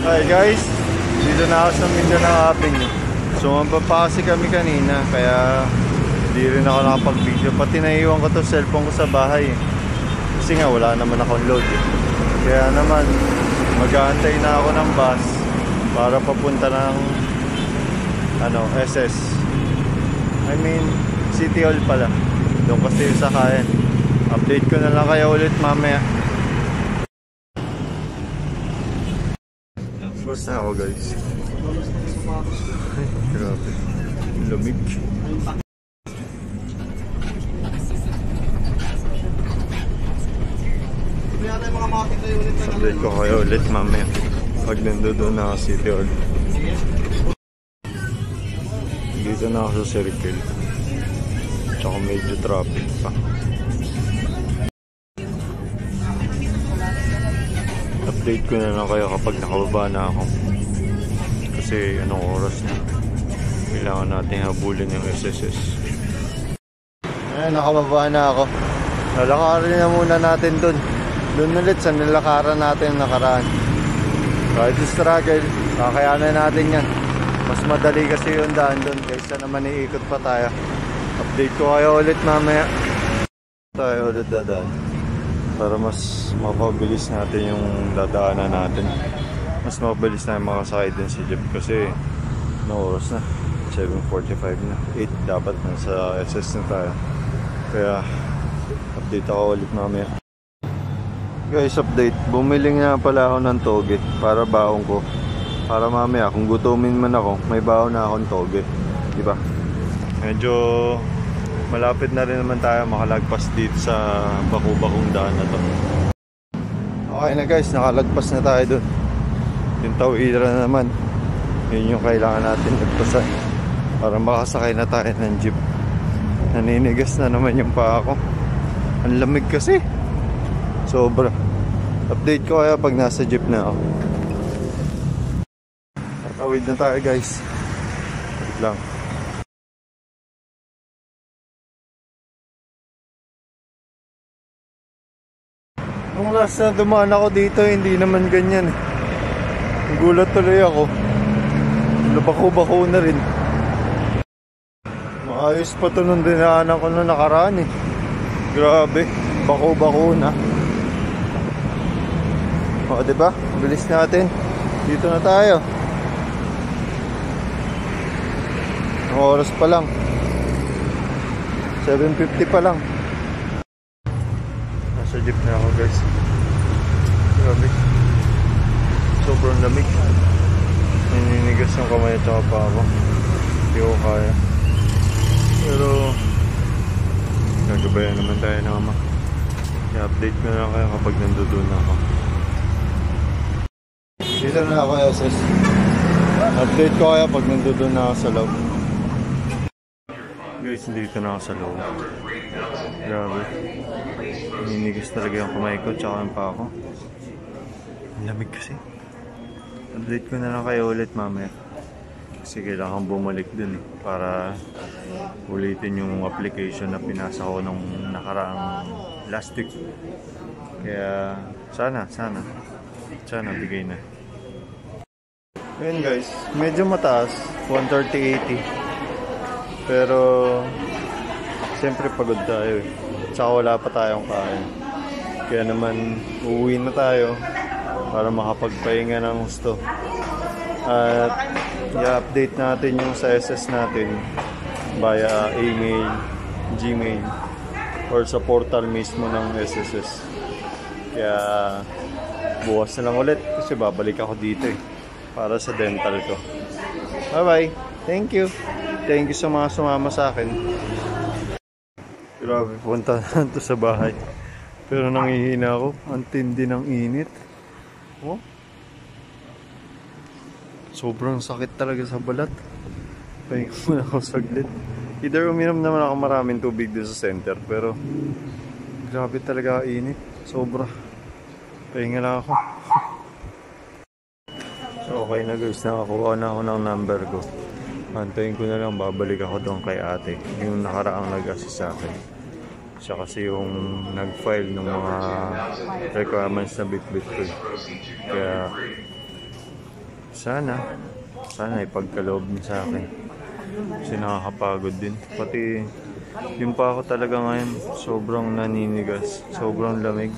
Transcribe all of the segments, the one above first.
Hi guys, dito na ako sa Mindanao Avenue. So mapapasi kami kanina, kaya hindi rin ako nakapag-video. Pati naiwan ko to cellphone ko sa bahay kasi nga wala naman akong load Kaya naman mag-aantay na ako ng bus para papunta ng SS, I mean City Hall pala. Doon kasi yung sakayan. Update ko na lang kayo ulit mamaya. Basta ako guys. Ay, grabe. Lamig. Update ko kayo ulit mamaya pag nandoon na ako City Hall. Dito na ako sa circle. Tsaka medyo traffic pa. Update ko na lang kayo kapag nakababa na ako. Kasi anong oras na. Kailangan natin habulin yung SSS. Ayan, nakababa na ako. Lalakarin na muna natin dun. Dun ulit sa nilakaran natin nakaraan. Kahit struggle, kakayanan natin yan. Mas madali kasi yung daan dun kaysa naman iikot pa tayo. Update ko kayo ulit mamaya. Tayo ulit dadaan para mas mapabilis natin yung dadaanan natin. Mas mapabilis na yung makasakay din si Jeep kasi no oras na, 7:45 na, 8 dapat nasa SS na tayo. Kaya update ako ulit mamaya. Guys, update, bumili nga pala ako ng toge para baon ko, para mamaya kung gutumin man ako may baon na akong toge, diba? Medyo malapit na rin naman tayo makalagpas dito sa baku-bakong daan na to. Okay na guys, nakalagpas na tayo dun. Yung tawira na naman, yun yung kailangan natin lagpasan para makasakay na tayo ng jeep. Naninigas na naman yung paa ko. Ang lamig kasi, sobra. Update ko kaya pag nasa jeep na ako. Tatawid na tayo guys. Wait lang. Nung last na dumaan ako dito, hindi naman ganyan. Gulat tuloy ako. Bako-bako na rin. Maayos pa ito nung dinaanan ko nung nakaraan eh. Grabe, bako-bako na. O diba, bilis natin. Dito na tayo. Ang oras pa lang 7:50 pa lang. Nasa jeep na ako guys. Grabe, sobrang lamig. Naninigas ng kamay at saka pa ako. Hindi ko kaya. Pero nagabayan naman tayo na ama. I-update ko na lang kayo kapag nandoon na ako. Dito na ako SS. Update ko kaya pag nandoon na ako sa loob. Guys, dito na ako sa loob. Grabe, naninigas talaga yung kamay ko tsaka yung pa ako. Lamig kasi. Update ko na lang kayo ulit mamaya. Kasi kailangan bumalik dun para ulitin yung application na pinasa ko nung nakaraang last week. Kaya sana bigay na. Ayun guys, medyo mataas, 130/80. Pero siyempre pagod tayo eh. Tsaka wala pa tayong kain. Kaya naman uuwi na tayo para makapagpahinga ng gusto. At i-update natin yung sa SS natin via email, Gmail, or sa portal mismo ng SSS. Kaya bukas na lang ulit kasi babalik ako dito eh, para sa dental ko. Bye bye. Thank you. Thank you sa mga sumama sa akin. Grabe, punta na to sa bahay. Pero nangihina ako. Ang tindi ng init. Oh. Sobrang sakit talaga sa balat. Pahinga muna ako saglit. Either uminom naman ako maraming tubig dito sa center. Pero grabe talaga init. Sobra. Pahinga lang ako. So okay na guys. Nakakuha na ako ng number ko. Antayin ko na lang, babalik ako doon kay ate. Yung nakaraang nag-assist sa akin. Siya kasi yung nag-file ng mga requirements na bit-bit ko. Kaya Sana ipagkaloob niya sa akin. Kasi nakakapagod din. Pati yung pa ako talaga ngayon, sobrang naninigas, sobrang lamig.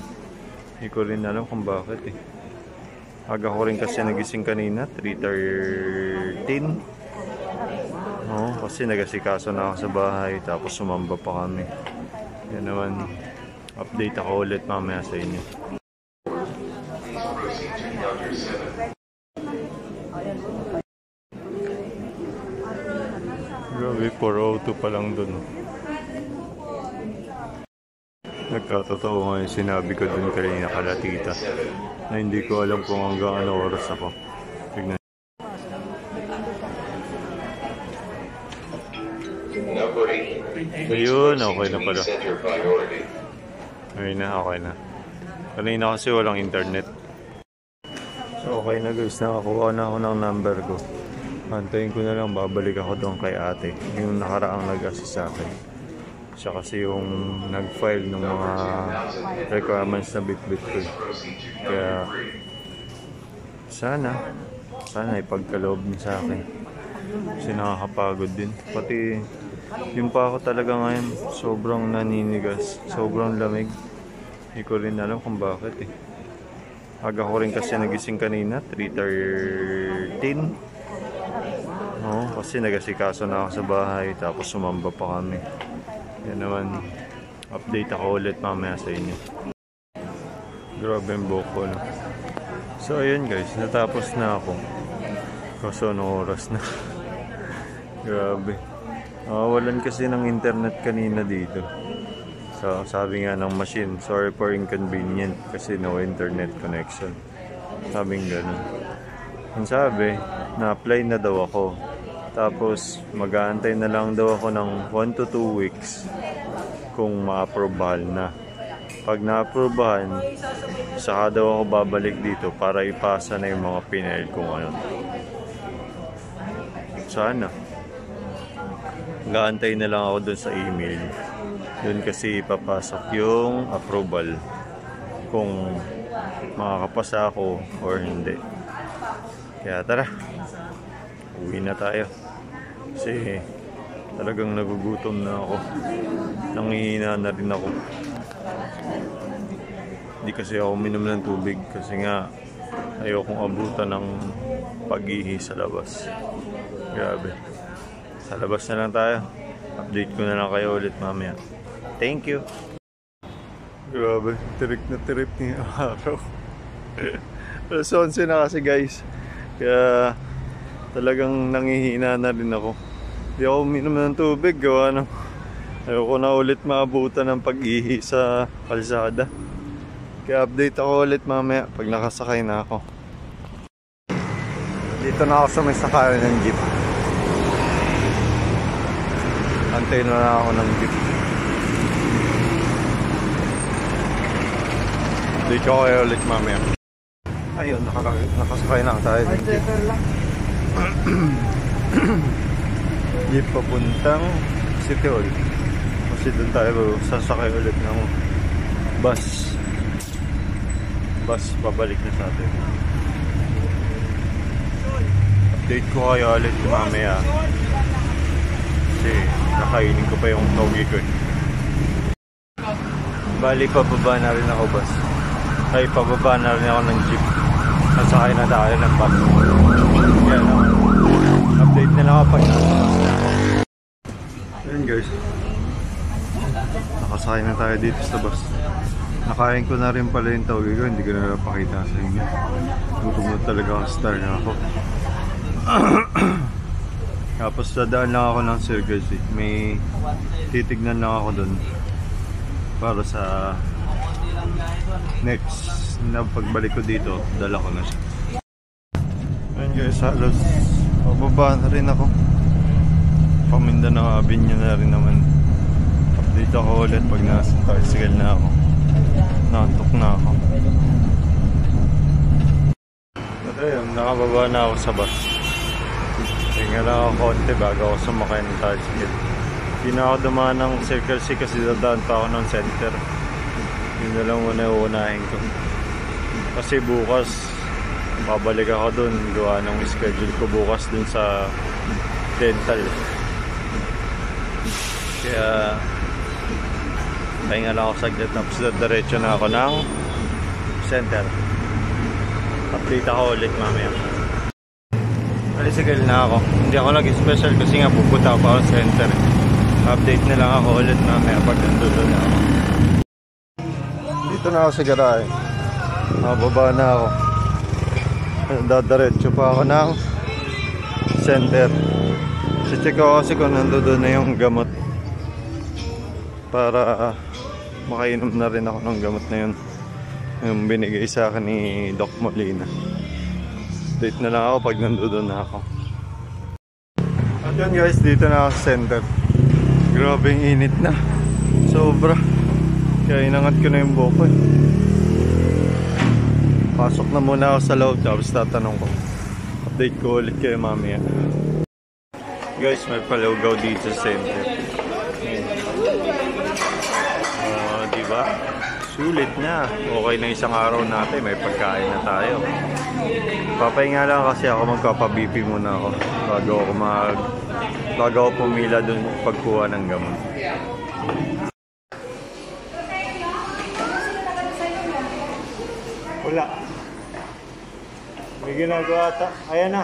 Hindi ko rin alam kung bakit eh. Aga ko rin kasi nagising kanina, 3:13. Oo, kasi nagasikaso na ako sa bahay, tapos sumamba pa kami. Yan naman, update ako ulit mamaya sa inyo. Grabe, 4:02 pa lang dun. Nagkatotoo nga yung sinabi ko dun kanina kala tita na hindi ko alam kung hanggang ano oras ako. Tignan. Ayun, okay na pala. Okay na. Kanina kasi walang internet. So okay na guys, nakakuha na ako ng number ko. Antayin ko na lang, babalik ako doon kay ate. Yung nakaraang nag-assist sa akin. Siya kasi yung nag-file ng mga requirements na bit-bit ko. Kaya sana ipagkaloob niya sa akin. Kasi nakakapagod din. Pati yung pa ako talaga ngayon, sobrang naninigas, sobrang lamig. Hindi ko rin alam kung bakit eh. Aga ko rin kasi nagising kanina, 3:13. Oo, kasi nagasikaso na ako sa bahay, tapos sumamba pa kami. Yan naman, update ako ulit mamaya sa inyo. Grabe yung buhok ko, no? So ayun guys, natapos na ako. Kaso anong oras na? Grabe. Walan kasi ng internet kanina dito. So sabi nga ng machine, sorry for inconvenient kasi no internet connection. Sabing ganun. Ang sabi, na-apply na daw ako. Tapos mag-aantay na lang daw ako ng 1 to 2 weeks kung ma-aprobahan na. Pag na-aprobahan, saka daw ako babalik dito para ipasa na yung mga pinail kung ano. Sana. Mag-aantay na lang ako dun sa email. Dun kasi ipapasok yung approval kung makakapasa ako or hindi. Kaya tara, uwi na tayo. Kasi talagang nagugutom na ako. Nangihina na rin ako. Hindi kasi ako uminom ng tubig kasi nga ayokong abutan ng pag-ihi sa labas. Grabe. Sa labas na lang tayo. Update ko na lang kayo ulit mamaya. Thank you. Grabe, tirik na tirik ni araw. Alas 11 na kasi guys. Kaya talagang nangihina na rin ako. Hindi ako uminom ng tubig. Gawa ng ayoko na ulit maabutan ng pag-ihi sa kalsada. Kaya update ako ulit mamaya pag nakasakay na ako. Dito na ako sa may sakayan ng jeep. Antay na lang ako ng jeep. Update ko kayo ulit mamaya. Ayun, nakasakay na tayo ng jeep. Jeep papuntang City Hall. Kasi doon tayo sasakay ulit ng bus. Bus pabalik na sa atin. Update ko kayo ulit mamaya. Kasi nakainin ko pa yung togi ko eh. Bali pababa na rin ako bus. Ay pababa na rin ako ng jeep. Sasakay na tayo ng bus. Kaya naman, update na lang ako pag nasa bus na ako. Ayun guys, nakasakay na tayo dito sa bus. Nakain ko na rin pala yung tawag ko, hindi ko na napakita sa inyo. Gutom na talaga ako, star na ako. Tapos dadaan lang ako ng Circle C. May titignan lang ako dun para sa next na pagbalik ko dito, dala ko na siya. Ayun guys, halos pababa na rin ako. Pamindanao Avenue na rin naman. Update ako ulit pag nasa tricycle na ako. Nantok na ako. At ayun, nakababa na ako sa bus. Hinga lang ako konti bago ako sumakay ng tricycle. Hindi na ako dumaan ng Circle C kasi dadaan pa ako ng center. Yun na lang muna uunahin ko. Kasi bukas babalik ako dun, gawa ng schedule ko bukas dun sa dental. Kaya pahinga lang ako saglit, tapos diretso na ako ng center. Update ako ulit mamaya. Alisigil na ako, hindi ako nag-special kasi nga pupunta ako pa sa center. Update na lang ako ulit mamaya pag nandun na ako. Dito na ako sa garahe, mababa na ako. Dadiretso pa ako ng center. Check ako kasi kung nandun na yung gamot, para makainom na rin ako ng gamot na yun, yung binigay sa akin ni Doc Molina. Date na lang ako pag nandun na ako. At yun guys, dito na ako sa center. Grabe yung init na, sobra. Kaya inangat ko na yung buhok eh. Pasok na muna ako sa loob, tapos tatanong ko. Update ko ulit kayo mamaya. Guys, may palugaw dito sa center. Diba? Sulit na. Okay na isang araw natin, may pagkain na tayo. Papahinga lang kasi ako, magpapa-BP muna ako bago ako pumila dun pagkuha ng gamot. Wala. May ginagawa ata. Ayan na.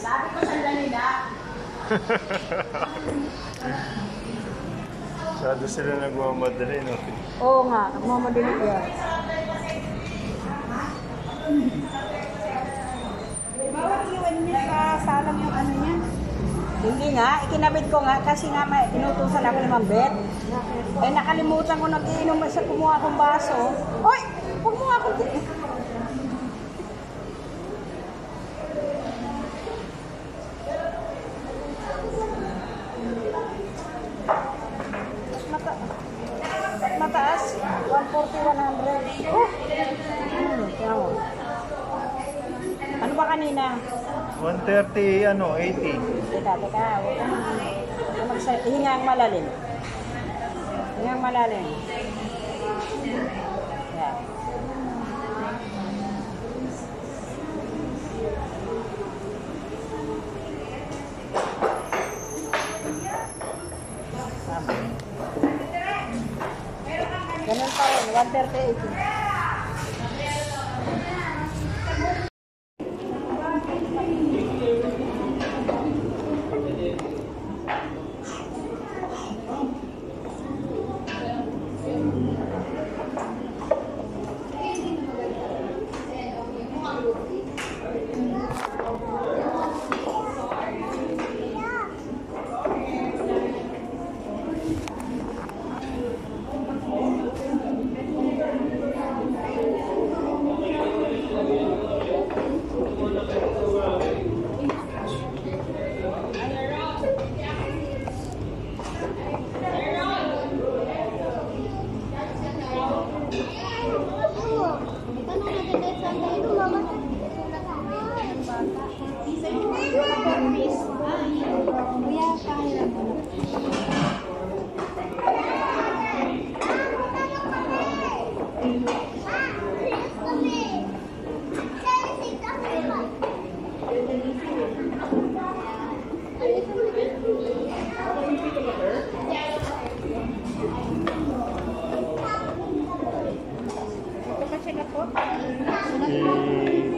Sabi ko sandali na. Masyado sila nagmamadali, no? Oo nga, nagmamadali yan. Bawat iwan niya sa salang yung ano niya. Hindi nga, ikinabit ko nga kasi nga may inutusan ako ni Ma'am Beth. Eh nakalimutan ko nag-iinom sa kumuha akong baso. Oy! Huwag mo akong mataas, 140, 100. Oh! Ano ba kanina? 130, 80. Teka. Hingang malalim. Hingang malalim. Yan. Ganun pa rin, 130, 80.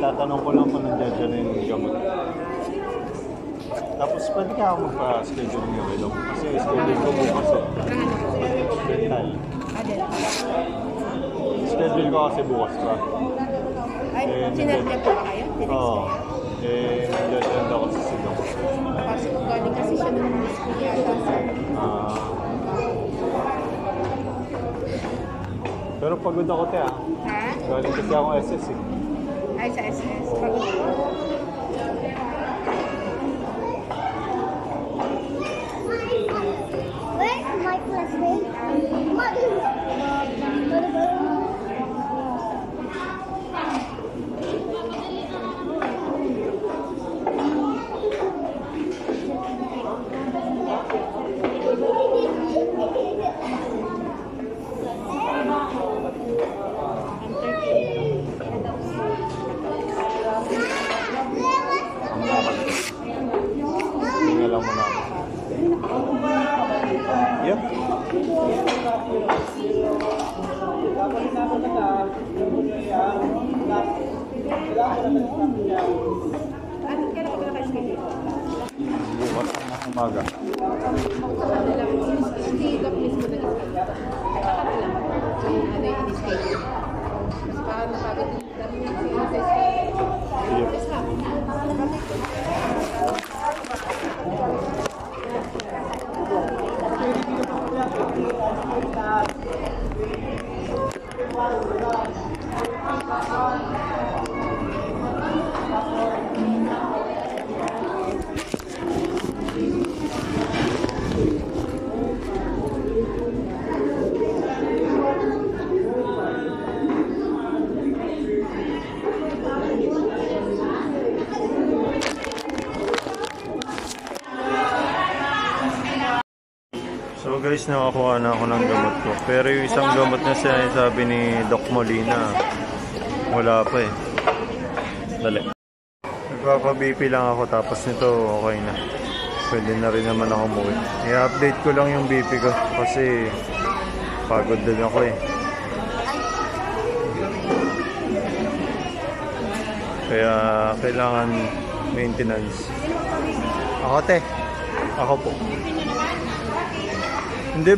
Tatanong ko lang kung nandiyan na yung gamot. Tapos pwede ka ako magpa-schedule niyo kayo. Kasi schedule ko bukas eh. Dental. Schedule ko kasi bukas pa. Ay, sinadya po ba kayo? Oo. Nandiyan daw kasi si Doc. Kasi galing kasi siya ng school yata. Pero pagod ako te ah. Ha? Galing kasi ako SS eh. Ay, sa SS. Pagod po. Where's my classmate? Mother. kayo? Bukas na umaga. So guys, nakakuha na ako ng gamot ko. Pero yung isang gamot na sinasabi ni Doc Molina, wala pa eh. Dali. Nagpapa-BP lang ako tapos nito okay na. Pwede na rin naman ako umuwi. I-update ko lang yung BP ko kasi pagod din ako eh. Kaya kailangan maintenance. Ako te. Ako po. Hindi.